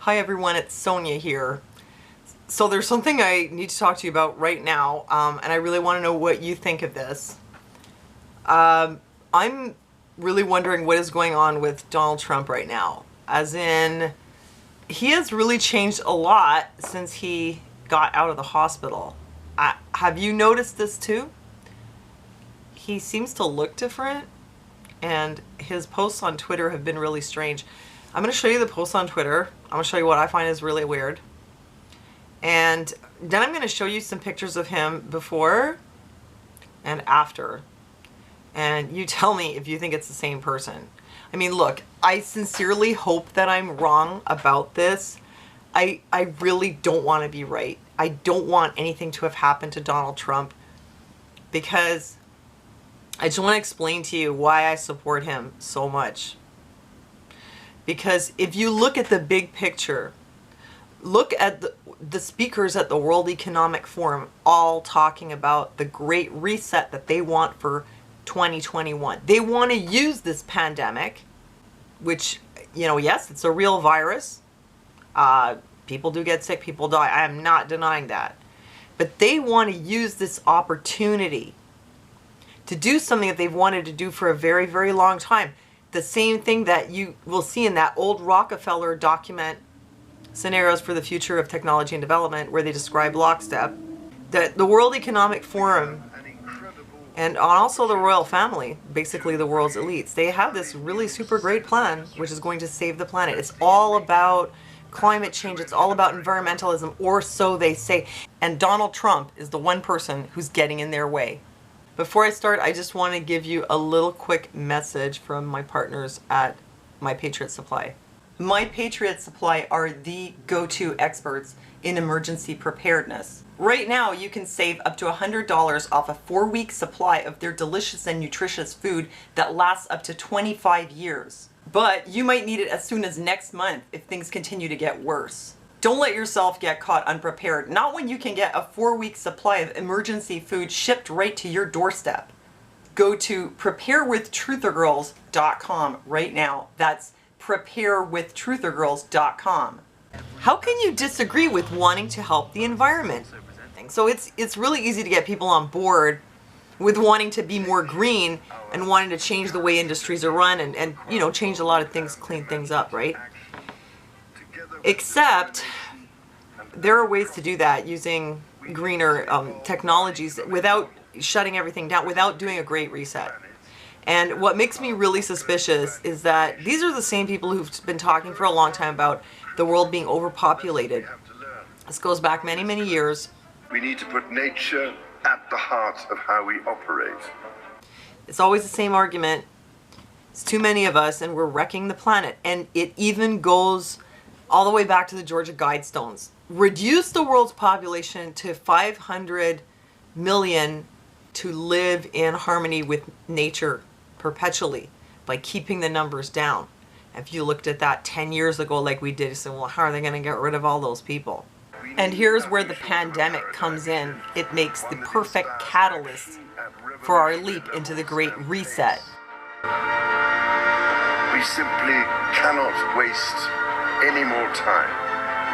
Hi everyone, it's Sonia here. So there's something I need to talk to you about right now, and I really want to know what you think of this. I'm really wondering what is going on with Donald Trump right now. As in, he has really changed a lot since he got out of the hospital. Have you noticed this too? He seems to look different, and his posts on Twitter have been really strange. I'm going to show you the posts on Twitter. I'm going to show you what I find is really weird. And then I'm going to show you some pictures of him before and after. And you tell me if you think it's the same person. I mean, look, I sincerely hope that I'm wrong about this. I really don't want to be right. I don't want anything to have happened to Donald Trump, because I just want to explain to you why I support him so much. Because if you look at the big picture, look at the speakers at the World Economic Forum all talking about the Great Reset that they want for 2021. They want to use this pandemic, which, you know, yes, it's a real virus. People do get sick, people die. I am not denying that. But they want to use this opportunity to do something that they've wanted to do for a very, very long time. The same thing that you will see in that old Rockefeller document, Scenarios for the Future of Technology and Development, where they describe lockstep, that the World Economic Forum and also the royal family, basically the world's elites, they have this really super great plan which is going to save the planet. It's all about climate change, it's all about environmentalism, or so they say. And Donald Trump is the one person who's getting in their way. Before I start, I just want to give you a little quick message from my partners at My Patriot Supply. My Patriot Supply are the go-to experts in emergency preparedness. Right now, you can save up to $100 off a 4-week supply of their delicious and nutritious food that lasts up to 25 years. But you might need it as soon as next month if things continue to get worse. Don't let yourself get caught unprepared, not when you can get a 4-week supply of emergency food shipped right to your doorstep. Go to preparewithtruthergirls.com right now. That's preparewithtruthergirls.com. How can you disagree with wanting to help the environment? So it's really easy to get people on board with wanting to be more green and wanting to change the way industries are run and you know, change a lot of things, clean things up, right? Except there are ways to do that using greener technologies without shutting everything down, without doing a great reset. And what makes me really suspicious is that these are the same people who've been talking for a long time about the world being overpopulated. This goes back many, many years. We need to put nature at the heart of how we operate. It's always the same argument. It's too many of us and we're wrecking the planet. And it even goes all the way back to the Georgia Guidestones. Reduce the world's population to 500 million to live in harmony with nature perpetually by keeping the numbers down. If you looked at that 10 years ago like we did, you said, well, how are they going to get rid of all those people? And here's where the pandemic comes in. It makes the perfect catalyst for our leap into the Great Reset. We simply cannot waste any more time.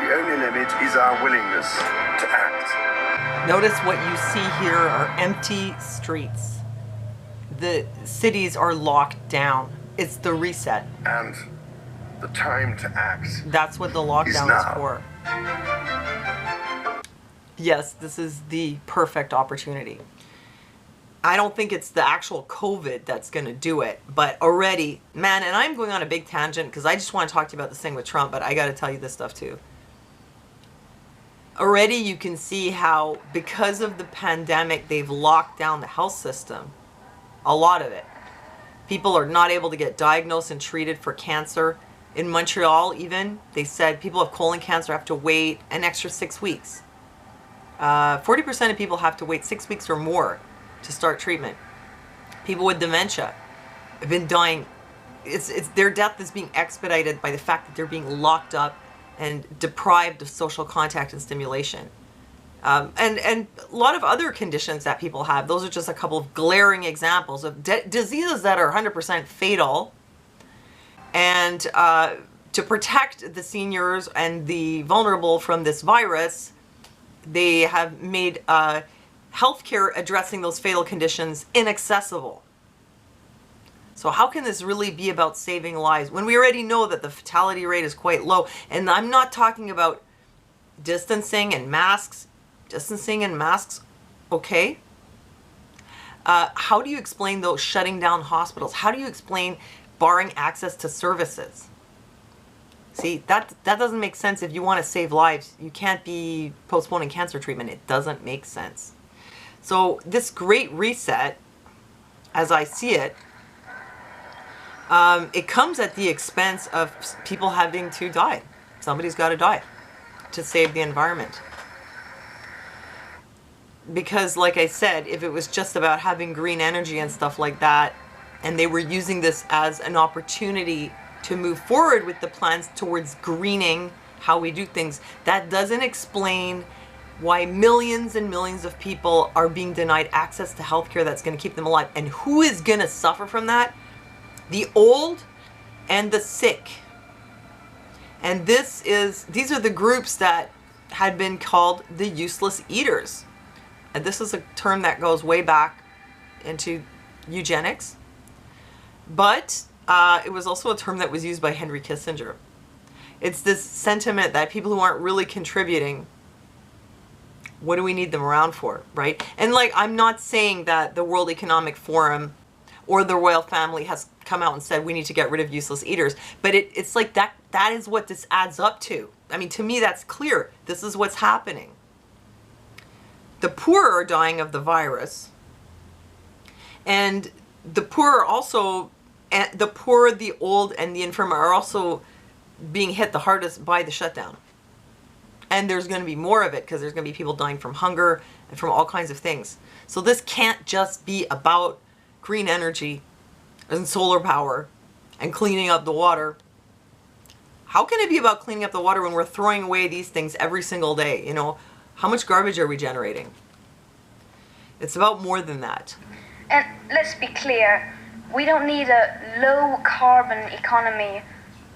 The only limit is our willingness to act. Notice what you see here are empty streets. The cities are locked down. It's the reset. And the time to act. That's what the lockdown is for. Yes, this is the perfect opportunity. I don't think it's the actual COVID that's going to do it, but already, man, and I'm going on a big tangent because I just want to talk to you about this thing with Trump, but I got to tell you this stuff too. Already you can see how, because of the pandemic, they've locked down the health system. A lot of it. People are not able to get diagnosed and treated for cancer. In Montreal even, they said people with colon cancer have to wait an extra 6 weeks. 40% of people have to wait 6 weeks or more to start treatment. People with dementia have been dying. Their death is being expedited by the fact that they're being locked up and deprived of social contact and stimulation. And a lot of other conditions that people have. Those are just a couple of glaring examples of diseases that are 100% fatal, and to protect the seniors and the vulnerable from this virus, they have made healthcare addressing those fatal conditions inaccessible. So how can this really be about saving lives when we already know that the fatality rate is quite low? And I'm not talking about distancing and masks. Distancing and masks, okay. How do you explain those shutting down hospitals? How do you explain barring access to services? See, that doesn't make sense if you want to save lives. You can't be postponing cancer treatment. It doesn't make sense. So this Great Reset, as I see it, it comes at the expense of people having to die. Somebody's got to die to save the environment. Because like I said, if it was just about having green energy and stuff like that, and they were using this as an opportunity to move forward with the plans towards greening how we do things, that doesn't explain why millions and millions of people are being denied access to healthcare that's going to keep them alive. And who is going to suffer from that? The old and the sick. And these are the groups that had been called the useless eaters. And this is a term that goes way back into eugenics. But it was also a term that was used by Henry Kissinger. It's this sentiment that people who aren't really contributing, what do we need them around for, right? And like, I'm not saying that the World Economic Forum or the royal family has come out and said we need to get rid of useless eaters, but it's like that is what this adds up to. I mean, to me, that's clear. This is what's happening. The poor are dying of the virus, and the poor are also, the poor, the old, and the infirm are also being hit the hardest by the shutdown. And there's going to be more of it because there's going to be people dying from hunger and from all kinds of things. So this can't just be about green energy and solar power and cleaning up the water. How can it be about cleaning up the water when we're throwing away these things every single day? You know, how much garbage are we generating? It's about more than that. And let's be clear, we don't need a low carbon economy.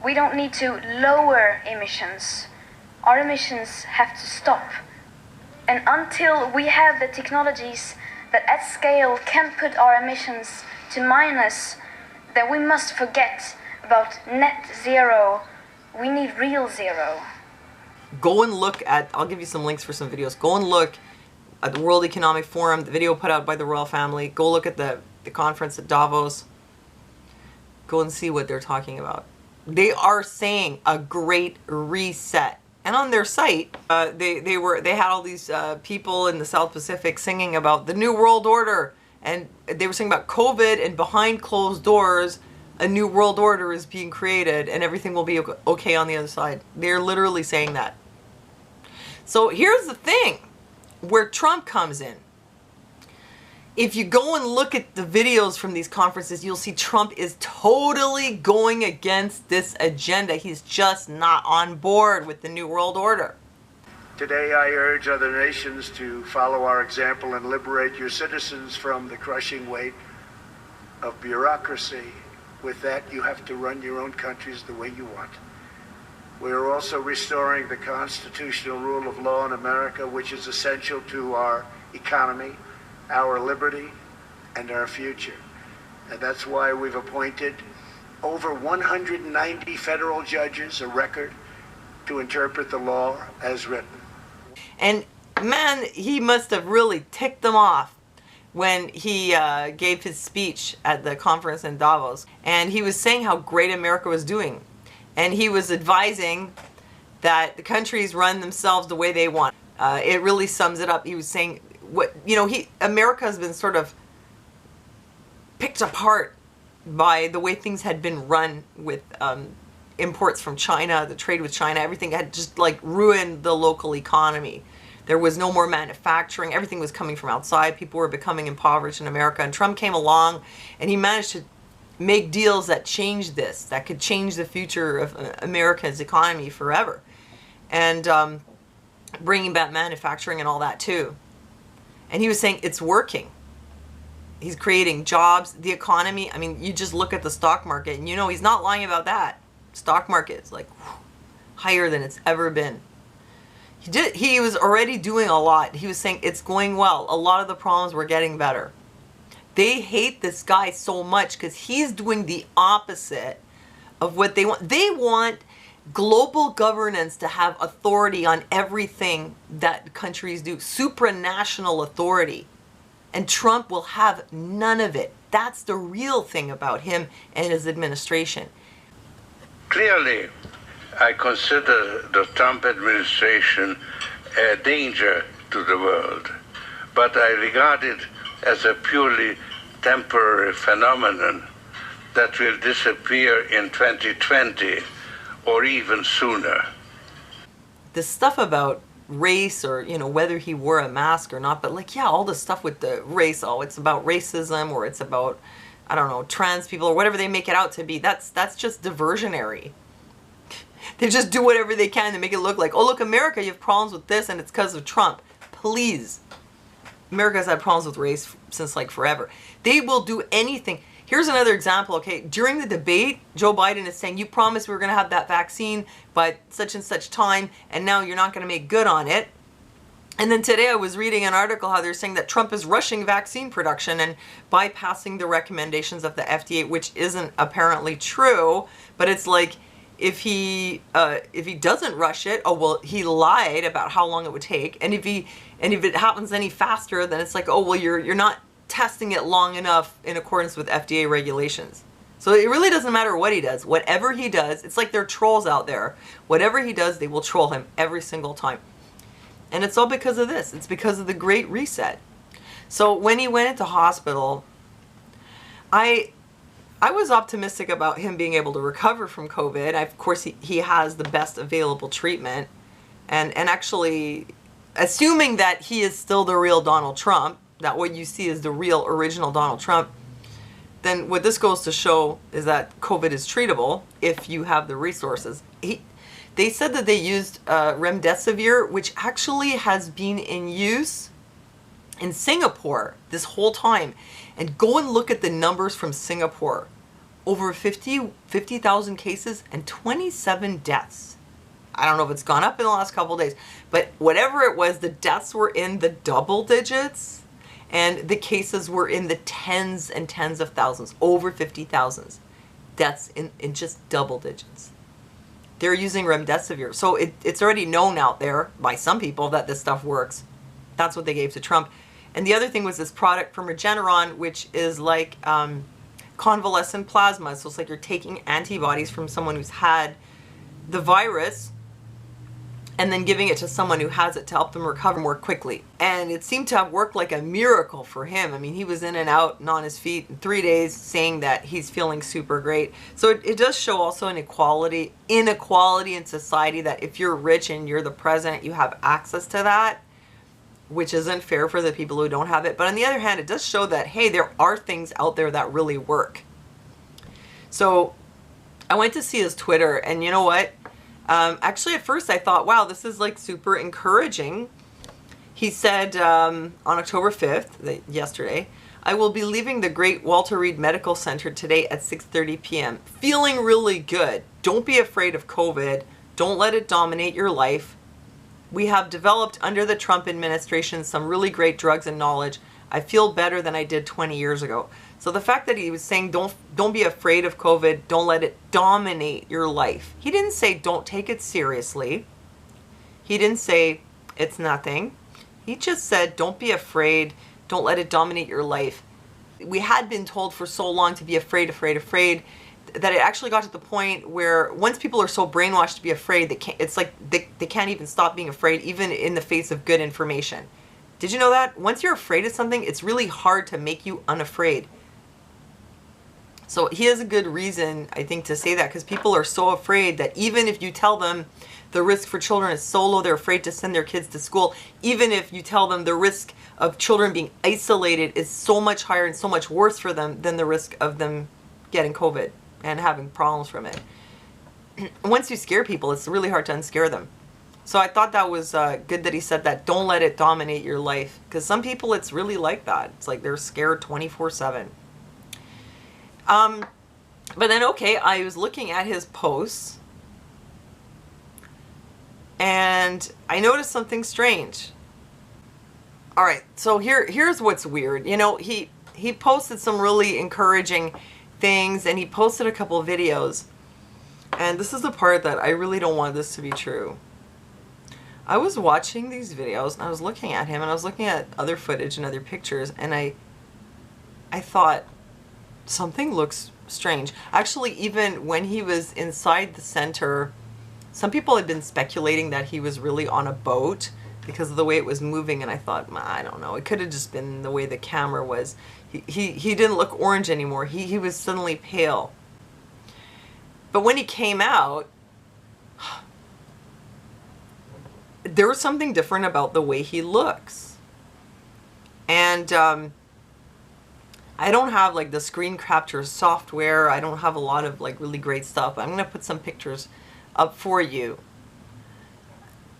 We don't need to lower emissions. Our emissions have to stop. And until we have the technologies that at scale can put our emissions to minus, then we must forget about net zero. We need real zero. Go and look at, I'll give you some links for some videos. Go and look at the World Economic Forum, the video put out by the royal family. Go look at the conference at Davos. Go and see what they're talking about. They are saying a great reset. And on their site, they had all these people in the South Pacific singing about the New World Order. And they were singing about COVID, and behind closed doors, a new world order is being created and everything will be okay on the other side. They're literally saying that. So here's the thing where Trump comes in. If you go and look at the videos from these conferences, you'll see Trump is totally going against this agenda. He's just not on board with the New World Order. Today I urge other nations to follow our example and liberate your citizens from the crushing weight of bureaucracy. With that, you have to run your own countries the way you want. We are also restoring the constitutional rule of law in America, which is essential to our economy, our liberty, and our future. And that's why we've appointed over 190 federal judges, a record, to interpret the law as written. And man, he must have really ticked them off when he gave his speech at the conference in Davos. And he was saying how great America was doing. And he was advising that the countries run themselves the way they want. It really sums it up. He was saying, America has been sort of picked apart by the way things had been run with imports from China, the trade with China. Everything had just like ruined the local economy. There was no more manufacturing. Everything was coming from outside. People were becoming impoverished in America. And Trump came along and he managed to make deals that changed this, that could change the future of America's economy forever. And bringing back manufacturing and all that too. And he was saying it's working. He's creating jobs, the economy. I mean, you just look at the stock market and you know he's not lying about that. Stock market is like higher than it's ever been. He was already doing a lot. He was saying it's going well. A lot of the problems were getting better. They hate this guy so much because he's doing the opposite of what they want. They want global governance to have authority on everything that countries do. Supranational authority. And Trump will have none of it. That's the real thing about him and his administration. Clearly, I consider the Trump administration a danger to the world, but I regard it as a purely temporary phenomenon that will disappear in 2020 or even sooner. The stuff about race, or whether he wore a mask or not, but like, yeah, all the stuff with the race, it's about racism, or it's about, I don't know, trans people, or whatever they make it out to be. That's just diversionary. They just do whatever they can to make it look like, oh look, America, you have problems with this and it's because of Trump. Please. America's had problems with race since like forever. They will do anything. Here's another example, okay? During the debate, Joe Biden is saying, you promised we were going to have that vaccine by such and such time, and now you're not going to make good on it. And then today I was reading an article how they're saying that Trump is rushing vaccine production and bypassing the recommendations of the FDA, which isn't apparently true, but it's like, if he doesn't rush it, oh well, he lied about how long it would take, and if it happens any faster, then it's like, oh well, you're not testing it long enough in accordance with FDA regulations. So it really doesn't matter what he does. Whatever he does, it's like there are trolls out there. Whatever he does, they will troll him every single time. And it's all because of this. It's because of the Great Reset. So when he went into hospital, I was optimistic about him being able to recover from COVID. Of course, he has the best available treatment. And actually, assuming that he is still the real Donald Trump, that what you see is the real original Donald Trump, then what this goes to show is that COVID is treatable if you have the resources. They said that they used remdesivir, which actually has been in use in Singapore this whole time. And go and look at the numbers from Singapore. Over 50,000 cases and 27 deaths. I don't know if it's gone up in the last couple of days, but whatever it was, the deaths were in the double digits and the cases were in the tens and tens of thousands, over 50,000 deaths in just double digits. They're using remdesivir. So it's already known out there by some people that this stuff works. That's what they gave to Trump. And the other thing was this product from Regeneron, which is like convalescent plasma. So it's like you're taking antibodies from someone who's had the virus and then giving it to someone who has it to help them recover more quickly. And it seemed to have worked like a miracle for him. I mean, he was in and out and on his feet in 3 days saying that he's feeling super great. So it does show also inequality in society, that if you're rich and you're the president, you have access to that, which isn't fair for the people who don't have it. But on the other hand, it does show that, hey, there are things out there that really work. So I went to see his Twitter, and you know what? Actually, at first I thought, wow, this is like super encouraging. He said on October 5th, yesterday, I will be leaving the Great Walter Reed Medical Center today at 6:30 p.m. Feeling really good. Don't be afraid of COVID. Don't let it dominate your life. We have developed under the Trump administration some really great drugs and knowledge. I feel better than I did 20 years ago. So the fact that he was saying don't be afraid of COVID, don't let it dominate your life. He didn't say don't take it seriously. He didn't say it's nothing. He just said don't be afraid, don't let it dominate your life. We had been told for so long to be afraid, that it actually got to the point where once people are so brainwashed to be afraid, it's like they can't even stop being afraid, even in the face of good information. Did you know that? Once you're afraid of something, it's really hard to make you unafraid. So he has a good reason, I think, to say that, because people are so afraid that even if you tell them the risk for children is so low, they're afraid to send their kids to school. Even if you tell them the risk of children being isolated is so much higher and so much worse for them than the risk of them getting COVID and having problems from it. Once you scare people, it's really hard to unscare them. So I thought that was good that he said that. Don't let it dominate your life. Because some people, it's really like that. It's like they're scared 24/7. But then, okay, I was looking at his posts and I noticed something strange. All right, so here's what's weird. You know, he posted some really encouraging things, and he posted a couple of videos. And this is the part that I really don't want this to be true. I was watching these videos and I was looking at him and I was looking at other footage and other pictures, and I thought something looks strange. Actually, even when he was inside the center, some people had been speculating that he was really on a boat because of the way it was moving, and I thought, I don't know, it could have just been the way the camera was. He didn't look orange anymore. He was suddenly pale. But when he came out, there was something different about the way he looks. And I don't have like the screen capture software. I don't have a lot of like really great stuff. I'm going to put some pictures up for you.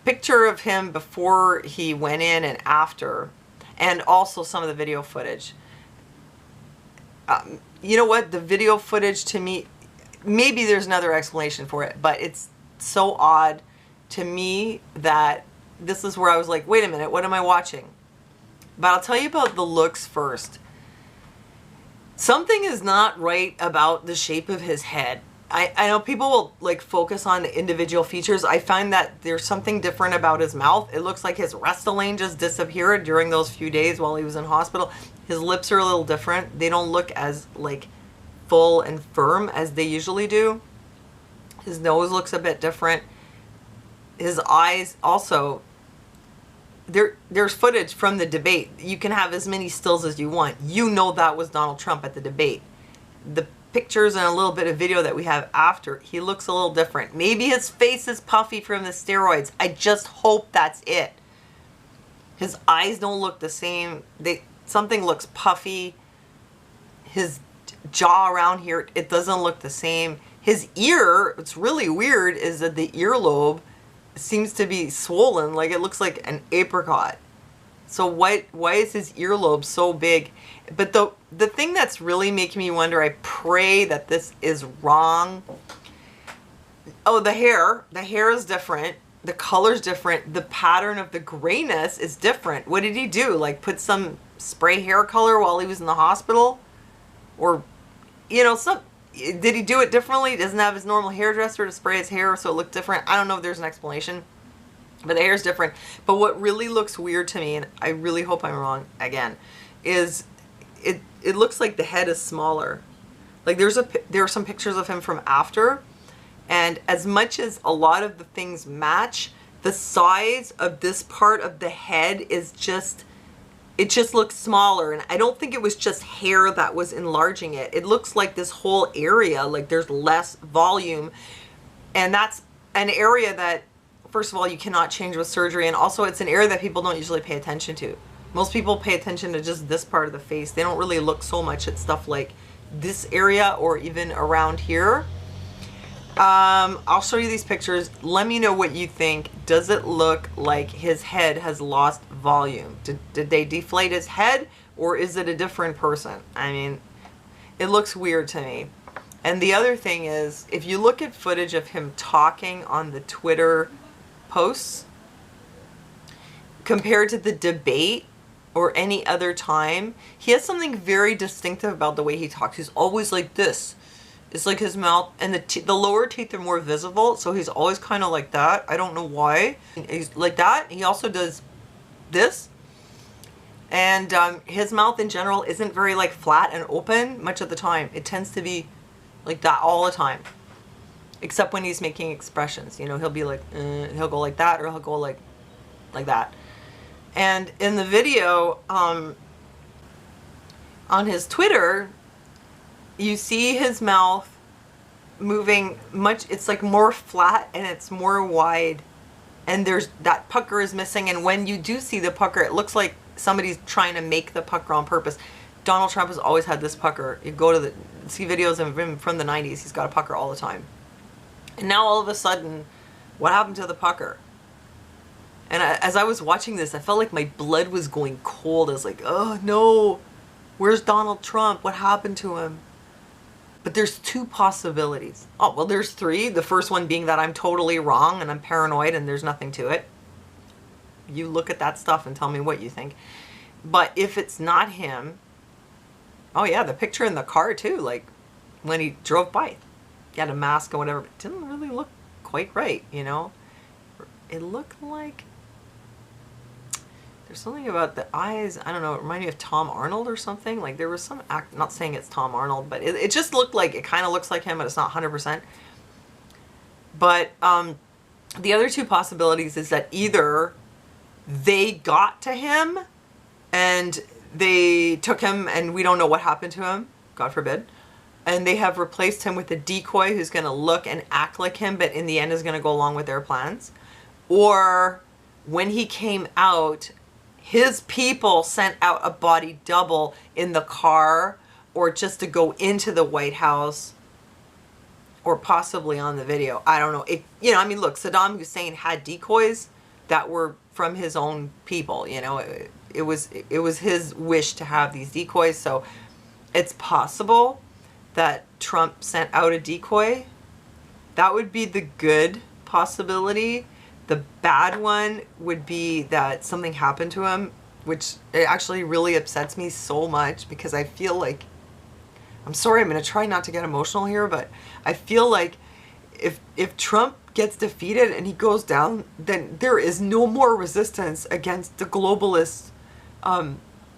Picture of him before he went in and after, and also some of the video footage. You know what? The video footage, to me, maybe there's another explanation for it, but it's so odd to me that this is where I was like, wait a minute, what am I watching? But I'll tell you about the looks first. Something is not right about the shape of his head. I know people will like focus on the individual features. I find that there's something different about his mouth. It looks like his Restylane just disappeared during those few days while he was in hospital. His lips are a little different. They don't look as like full and firm as they usually do. His nose looks a bit different. His eyes also, there's footage from the debate. You can have as many stills as you want. You know that was Donald Trump at the debate. The pictures and a little bit of video that we have after, he looks a little different. Maybe his face is puffy from the steroids. I just hope that's it. His eyes don't look the same. Something looks puffy. His jaw around here, it doesn't look the same. His ear, what's really weird is that the earlobe seems to be swollen, like it looks like an apricot. So why is his earlobe so big? But the thing that's really making me wonder, I pray that this is wrong. Oh, the hair is different. The color's different. The pattern of the grayness is different. What did he do? Like put some spray hair color while he was in the hospital? Or, you know, did he do it differently? He doesn't have his normal hairdresser to spray his hair so it looked different. I don't know if there's an explanation. But the hair is different. But what really looks weird to me, and I really hope I'm wrong again, is it looks like the head is smaller. Like there are some pictures of him from after, and as much as a lot of the things match, the size of this part of the head is just, it just looks smaller. And I don't think it was just hair that was enlarging it. It looks like this whole area, like there's less volume. And that's an area that, first of all, you cannot change with surgery, and also it's an area that people don't usually pay attention to. Most people pay attention to just this part of the face. They don't really look so much at stuff like this area or even around here. I'll show you these pictures. Let me know what you think. Does it look like his head has lost volume? Did they deflate his head, or is it a different person? I mean, it looks weird to me. And the other thing is, if you look at footage of him talking on the Twitter posts compared to the debate or any other time, he has something very distinctive about the way he talks. He's always like this. It's like his mouth and the lower teeth are more visible, so he's always kind of like that. I don't know why. He's like that. He also does this. And his mouth in general isn't very like flat and open much of the time. It tends to be like that all the time. Except when he's making expressions. You know, he'll be like, he'll go like that, or he'll go like that. And in the video, on his Twitter, you see his mouth moving much, it's like more flat and it's more wide. And there's, that pucker is missing. And when you do see the pucker, it looks like somebody's trying to make the pucker on purpose. Donald Trump has always had this pucker. You go to see videos of him from the 90s, he's got a pucker all the time. And now all of a sudden, what happened to the pucker? And as I was watching this, I felt like my blood was going cold. I was like, oh no, where's Donald Trump? What happened to him? But there's two possibilities. Oh, well, there's three. The first one being that I'm totally wrong and I'm paranoid and there's nothing to it. You look at that stuff and tell me what you think. But if it's not him, oh yeah, the picture in the car too, like when he drove by, he had a mask or whatever, but it didn't really look quite right, you know? It looked like there's something about the eyes, I don't know, it reminded me of Tom Arnold or something. Like there was some act, not saying it's Tom Arnold, but it just looked like, it kind of looks like him, but it's not 100%. But the other two possibilities is that either they got to him and they took him and we don't know what happened to him, God forbid, and they have replaced him with a decoy who's going to look and act like him, but in the end is going to go along with their plans. Or when he came out, his people sent out a body double in the car or just to go into the White House or possibly on the video. I don't know. It, you know, I mean, look, Saddam Hussein had decoys that were from his own people, you know. It was his wish to have these decoys, so it's possible that Trump sent out a decoy. That would be the good possibility. The bad one would be that something happened to him, which it actually really upsets me so much because I feel like, I'm sorry, I'm going to try not to get emotional here, but I feel like if Trump gets defeated and he goes down, then there is no more resistance against the globalist,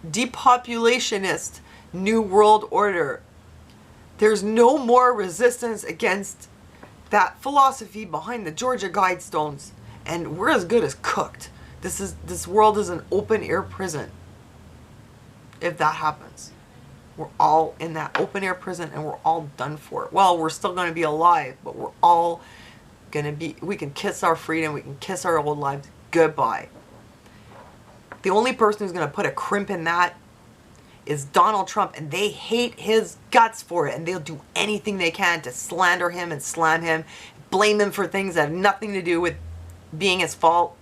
depopulationist New World Order. There's no more resistance against that philosophy behind the Georgia Guidestones. And we're as good as cooked. This world is an open air prison. If that happens, we're all in that open air prison and we're all done for. Well, we're still going to be alive, but we're all going to be, we can kiss our freedom, we can kiss our old lives goodbye. The only person who's going to put a crimp in that is Donald Trump, and they hate his guts for it, and they'll do anything they can to slander him and slam him, blame him for things that have nothing to do with being his fault.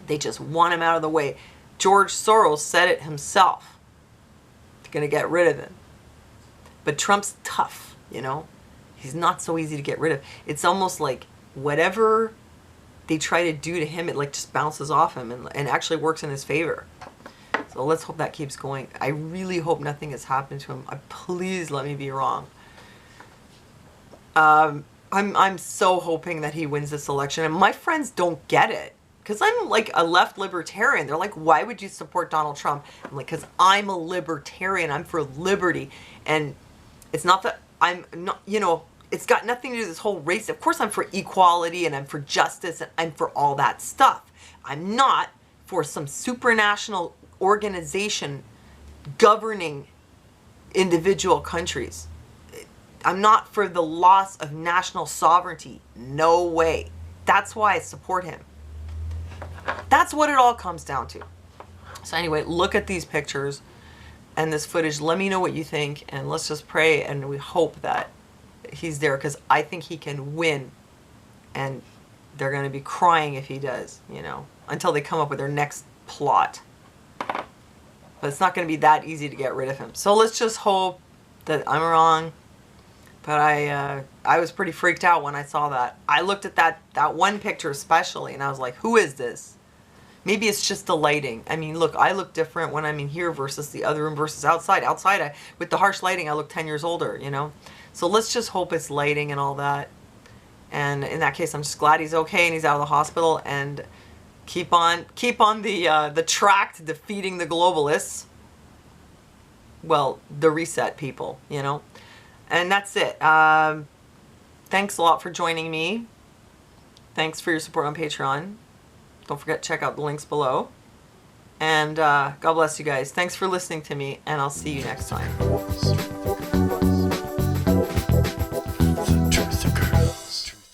They just want him out of the way. George Soros said it himself. They're going to get rid of him. But Trump's tough, you know. He's not so easy to get rid of. It's almost like whatever they try to do to him, it like just bounces off him and actually works in his favor. So let's hope that keeps going. I really hope nothing has happened to him. Please let me be wrong. I'm so hoping that he wins this election. And my friends don't get it. Because I'm like a left libertarian. They're like, why would you support Donald Trump? I'm like, because I'm a libertarian. I'm for liberty. And it's not that I'm not, you know, it's got nothing to do with this whole race. Of course I'm for equality and I'm for justice and I'm for all that stuff. I'm not for some supranational organization governing individual countries. I'm not for the loss of national sovereignty. No way. That's why I support him. That's what it all comes down to. So anyway, look at these pictures and this footage. Let me know what you think, and let's just pray and we hope that he's there, because I think he can win, and they're going to be crying if he does, you know, until they come up with their next plot. But it's not going to be that easy to get rid of him. So let's just hope that I'm wrong. But I was pretty freaked out when I saw that. I looked at that one picture especially, and I was like, who is this? Maybe it's just the lighting. I mean, look, I look different when I'm in here versus the other room versus outside. Outside, with the harsh lighting, I look 10 years older, you know? So let's just hope it's lighting and all that. And in that case, I'm just glad he's okay and he's out of the hospital. And keep on the track to defeating the globalists. Well, the reset people, you know? And that's it. Thanks a lot for joining me. Thanks for your support on Patreon. Don't forget to check out the links below. And God bless you guys. Thanks for listening to me, and I'll see you next time.